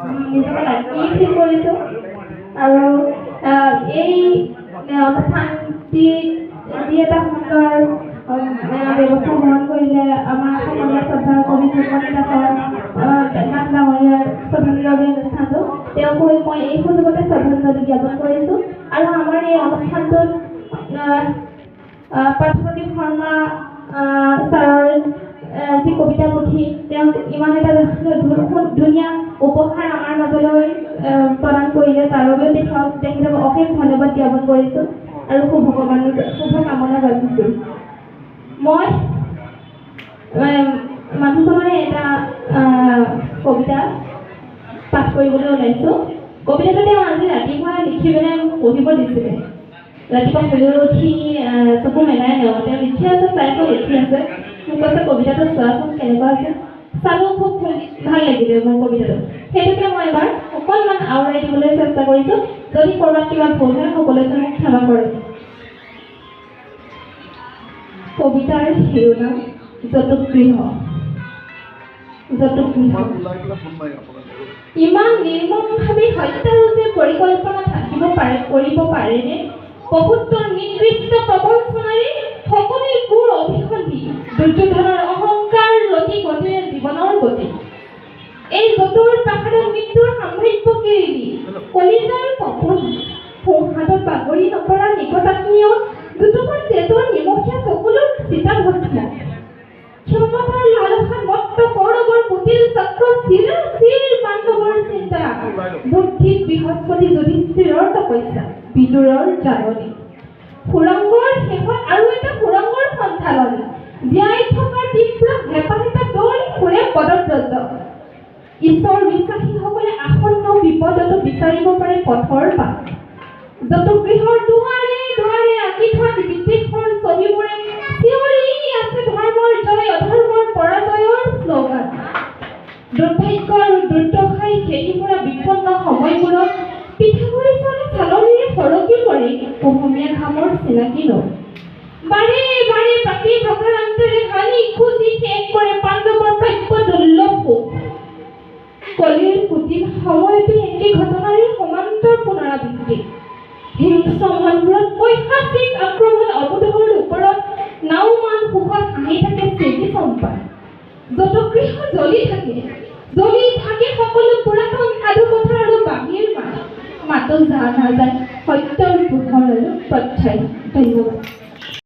নিজকে লাকি ফিল কৰিছোঁ আৰু এই অনুষ্ঠানটি যি এটা সুন্দৰ ব্যৱস্থা গ্ৰহণ কৰিলে আমাৰ অসমীয়া শ্ৰদ্ধা কবি ফুকন দাসৰ নাম ডাঙৰীয়াৰ শ্ৰদ্ধাঞ্জলি অনুষ্ঠানটো তেওঁকো মই এই সুযোগতে শ্ৰদ্ধাঞ্জলি জ্ঞাপন কৰিছোঁ আৰু আমাৰ এই অনুষ্ঠানটোত পাৰ্থপ্ৰদীপ শৰ্মা ছাৰৰ যি কবিতা পুথি তেওঁ ইমান এটা ধুনীয়া উপহাৰ আমাৰ মাজলৈ প্ৰদান কৰিলে তাৰ বাবেও তেখেতক অশেষ ধন্যবাদ জ্ঞাপন কৰিছোঁ আৰু শুভকামনা যাচিছোঁ। মই মানুহজনৰে এটা কবিতা পাঠ কৰিবলৈ ওলাইছোঁ। কবিতাটো তেওঁ আজি ৰাতিপুৱা লিখি পেলাই মোক পঢ়িব দিছিলে। ৰাতিপুৱা শুই উঠি চকু মেলাই তেওঁ লিখি আছে, চাইছোঁ লিখি আছে, মোক কৈছে কবিতাটো চোৱাচোন কেনেকুৱা আছে। চালোঁ, খুব ভাল লাগিলে মোৰ কবিতাটো। সেইটোকে মই এবাৰ অকণমান আওৰাই দিবলৈ চেষ্টা কৰিছোঁ। যদি ক'ৰবাত কিবা ভুল হয় সকলোকে মোক ক্ষমা কৰে। কবিতাৰ শিৰোনাম জতুগৃহ। ইমান নিৰ্মমভাৱে হত্যাৰো যে পৰিকল্পনা কৰিব পাৰেনে? বহুতৰ নিকৃষ্ট প্ৰবঞ্চনাৰে সকলোবোৰ অভিসন্ধি, দুৰ্যোধনৰ অহংকাৰ, লতি গতিৰে জীৱনৰ গতি। এই জতুৰ পাহাৰত মৃত্যুৰ সাম্ভাব্যকে এৰি কলিজাৰ তপন হাতত বাগৰি নপৰা নিকটাত্মীয় দুটুকুৰ তেজৰ নিমখীয়া চকুলৰ চিতাভস্ম। ক্ষমতাৰ লালসাত মত্ত কৌৰৱৰ কুটিল চক্ৰ চিৰ পাণ্ডৱৰ চিন্তা, বুদ্ধিত বৃহস্পতি যুধিষ্ঠিৰৰ তপস্যা, বিদুৰৰ জাননী। সুৰংগৰ শেষত আৰু এটা সুৰংগৰ সঞ্চালন, জীয়াই থকাৰ তীব্ৰ হেঁপাহ এটা দৌৰি ফুৰে পদব্ৰজ। ঈশ্বৰ বিশ্বাসীসকলে আসন্ন বিপদতো বিচাৰিব পাৰে পথৰ বাট। জতুগৃহৰ দুৱাৰে দুৱাৰে আঁকি থোৱা বিদ্বেষৰ ছবিবোৰে চিঞৰি আছে ধৰ্মৰ জয় অধৰ্মৰ পৰাজয়ৰ শ্লোগান। দুৰ্ভাগ্য আৰু দুৰ্দশাই খেদি ফুৰা বিপন্ন সময়বোৰত পিঠাগুৰি চলে চালনীৰে সৰকি পৰে অসমীয়া ঘামৰ চিনাকি নৈ। বাৰে বাৰে পাতি প্ৰকাৰান্তৰে হানি খুজি শেষ কৰে পাণ্ডৱৰ প্ৰাপ্য দুৰ্লভ সুখ। কলিৰ কুটিল সময়তে একে ঘটনাৰে সমান্তৰ পুনৰাবৃত্তি। হিংস্ৰ মনবোৰত পৈশাচিক আক্ৰমণ, অবধৰ ওপৰত নাওমান সুখত হাঁহি থাকে চেগি চম্পা। জতুগৃহ জ্বলি থাকে সকলো পুৰাতন সাধু কথা আৰু বাহিৰ মাতো যা নাযায় সত্যৰ পোহৰ আৰু প্ৰত্যায়। ধন্যবাদ।